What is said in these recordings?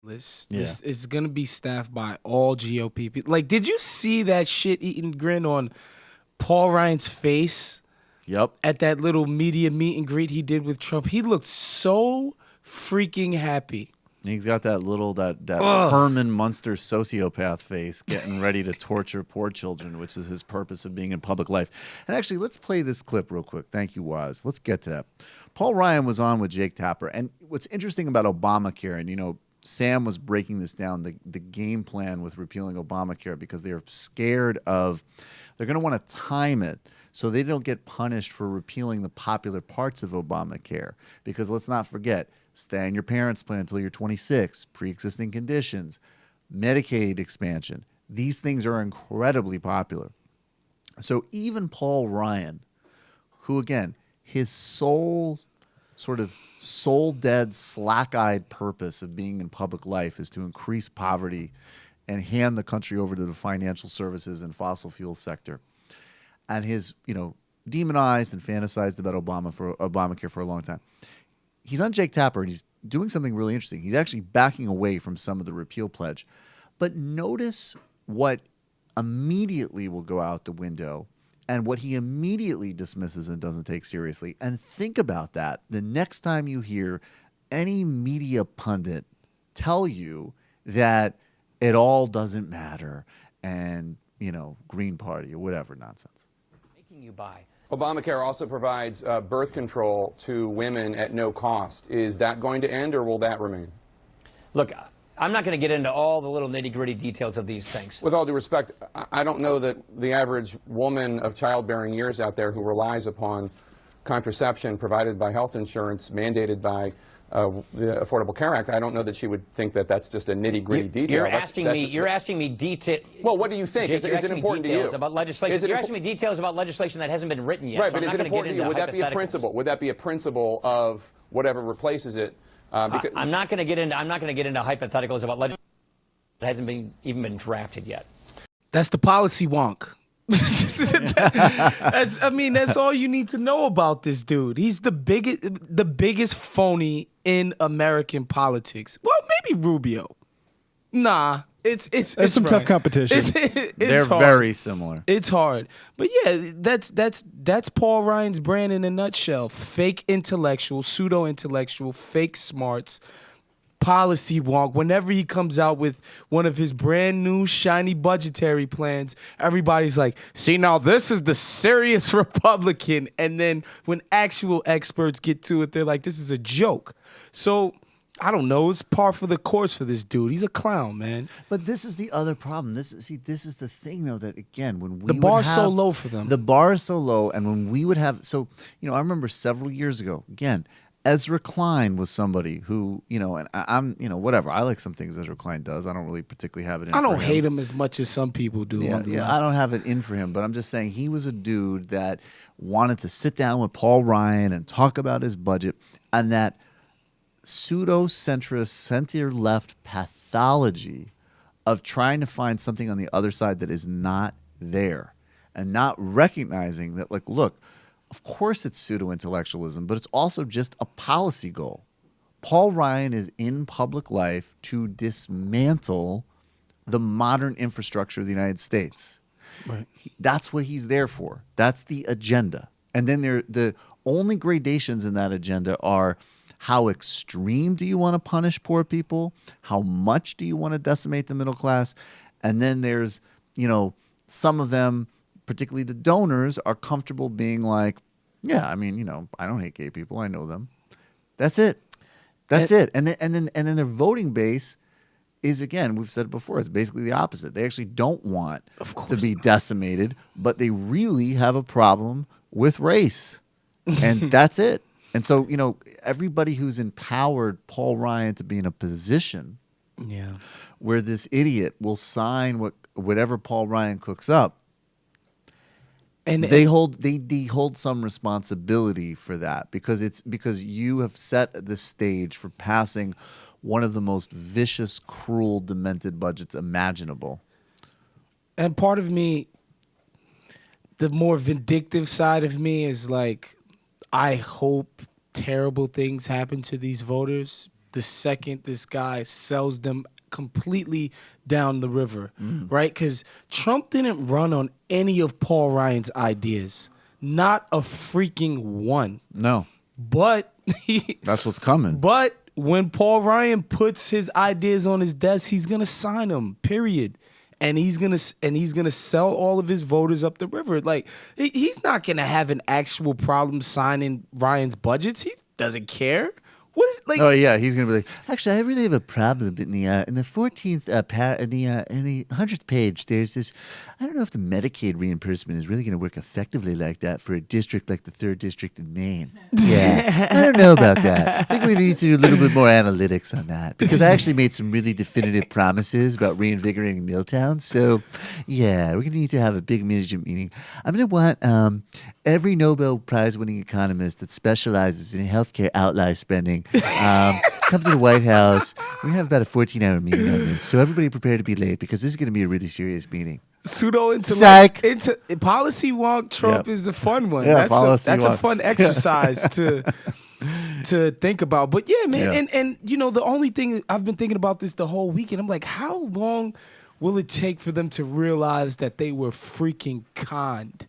list. Yeah. This is going to be staffed by all GOP people. Like, did you see that shit-eating grin on Paul Ryan's face Yep. at that little media meet and greet he did with Trump? He looked so freaking happy. He's got that little that Ugh. Herman Munster sociopath face, getting ready to torture poor children, which is his purpose of being in public life. And actually, let's play this clip real quick. Thank you, Waz. Let's get to that. Paul Ryan was on with Jake Tapper, and what's interesting about Obamacare, and Sam was breaking this down, the game plan with repealing Obamacare, because they're scared of they're going to want to time it so they don't get punished for repealing the popular parts of Obamacare. Because let's not forget, stay on your parents' plan until you're 26, pre-existing conditions, Medicaid expansion. These things are incredibly popular. So even Paul Ryan, who, again, his soul dead, slack-eyed purpose of being in public life is to increase poverty and hand the country over to the financial services and fossil fuel sector. And his, demonized and fantasized about Obamacare for a long time. He's on Jake Tapper, and he's doing something really interesting. He's actually backing away from some of the repeal pledge. But notice what immediately will go out the window and what he immediately dismisses and doesn't take seriously. And think about that the next time you hear any media pundit tell you that it all doesn't matter and, Green Party or whatever nonsense. Making you buy. Obamacare also provides birth control to women at no cost. Is that going to end, or will that remain? Look, I'm not going to get into all the little nitty-gritty details of these things. With all due respect, I don't know that the average woman of childbearing years out there who relies upon contraception provided by health insurance mandated by the Affordable Care Act, I don't know that she would think that that's just a nitty-gritty detail. You're asking me detail. Well, what do you think? Is it important to you? About legislation. You're asking me details about legislation that hasn't been written yet. Right, so but I'm is it important to you? Would that be a principle? Would that be a principle of whatever replaces it? I'm not going to get into hypotheticals about legislation that hasn't even been drafted yet. That's the policy wonk. That's all you need to know about this dude. He's the biggest phony in American politics. Well, maybe Rubio. Nah, it's some tough competition. They're hard. very similar. It's hard, but yeah, that's Paul Ryan's brand in a nutshell: fake intellectual, pseudo intellectual, fake smarts. Policy wonk. Whenever he comes out with one of his brand new shiny budgetary plans, everybody's like, see, now this is the serious Republican. And then when actual experts get to it, they're like, this is a joke. So I don't know. It's par for the course for this dude. He's a clown, man. But this is the other problem. This is the thing, though, that, again, when we the bar's so low for them. The bar is so low, and when we would have, I remember several years ago, again, Ezra Klein was somebody who, and I'm, whatever. I like some things Ezra Klein does. I don't really particularly have it in I don't for him. hate him as much as some people do. Yeah, I don't have it in for him, but I'm just saying he was a dude that wanted to sit down with Paul Ryan and talk about his budget, and that pseudo-centrist, center-left pathology of trying to find something on the other side that is not there and not recognizing that, like, look, of course it's pseudo-intellectualism, but it's also just a policy goal. Paul Ryan is in public life to dismantle the modern infrastructure of the United States. Right. That's what he's there for. That's the agenda. And then the only gradations in that agenda are how extreme do you want to punish poor people? How much do you want to decimate the middle class? And then there's, some of them, particularly the donors, are comfortable being like, yeah, I don't hate gay people. I know them. That's it. That's it. And then their voting base is, again, we've said it before, it's basically the opposite. They actually don't want to be decimated, but they really have a problem with race. And that's it. And so, everybody who's empowered Paul Ryan to be in a position where this idiot will sign whatever Paul Ryan cooks up, and they hold some responsibility for that because you have set the stage for passing one of the most vicious, cruel, demented budgets imaginable. And part of me, the more vindictive side of me is like, I hope terrible things happen to these voters the second this guy sells them completely down the river, right? Because Trump didn't run on any of Paul Ryan's ideas, not a freaking one. No, But that's what's coming. But when Paul Ryan puts his ideas on his desk, he's gonna sign them. Period. And he's gonna sell all of his voters up the river. Like he's not gonna have an actual problem signing Ryan's budgets. He doesn't care. What is like? Oh yeah, he's gonna be like, actually, I really have a problem in the 14th in the 100th page. There's this. I don't know if the Medicaid reimbursement is really gonna work effectively like that for a district like the 3rd district in Maine. Yeah, I don't know about that. I think we need to do a little bit more analytics on that because I actually made some really definitive promises about reinvigorating Milltown. So, yeah, we're gonna need to have a big management meeting. I'm gonna want every Nobel Prize-winning economist that specializes in healthcare outlay spending. Come to the White House. We're going to have about a 14-hour meeting on this. So everybody prepare to be late because this is going to be a really serious meeting. Pseudo-intellect. Policy wonk Trump is a fun one. Yeah, that's a fun exercise to think about. But yeah, man. Yeah. And you know, the only thing I've been thinking about this the whole weekend, I'm like, how long will it take for them to realize that they were freaking conned?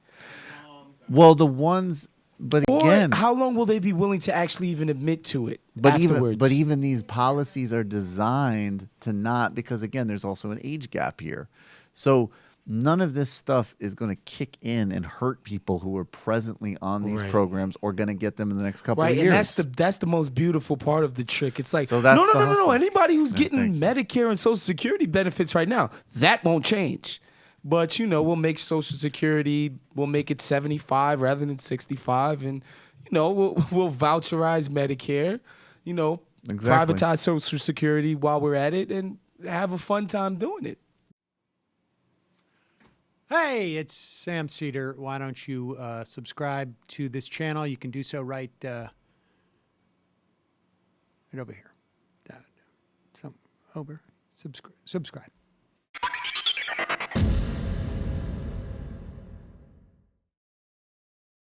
Well, the ones... But again, or how long will they be willing to actually even admit to it but afterwards? even these policies are designed to not, because again, there's also an age gap here. So none of this stuff is going to kick in and hurt people who are presently on these programs or going to get them in the next couple of years. And that's the most beautiful part of the trick. It's like, so that's no. Anybody who's getting Medicare and Social Security benefits right now, that won't change. But, you know, we'll make Social Security, we'll make it 75 rather than 65. And, you know, we'll voucherize Medicare, you know, privatize Social Security while we're at it and have a fun time doing it. Hey, it's Sam Seder. Why don't you subscribe to this channel? You can do so right over here. Over. Subscribe.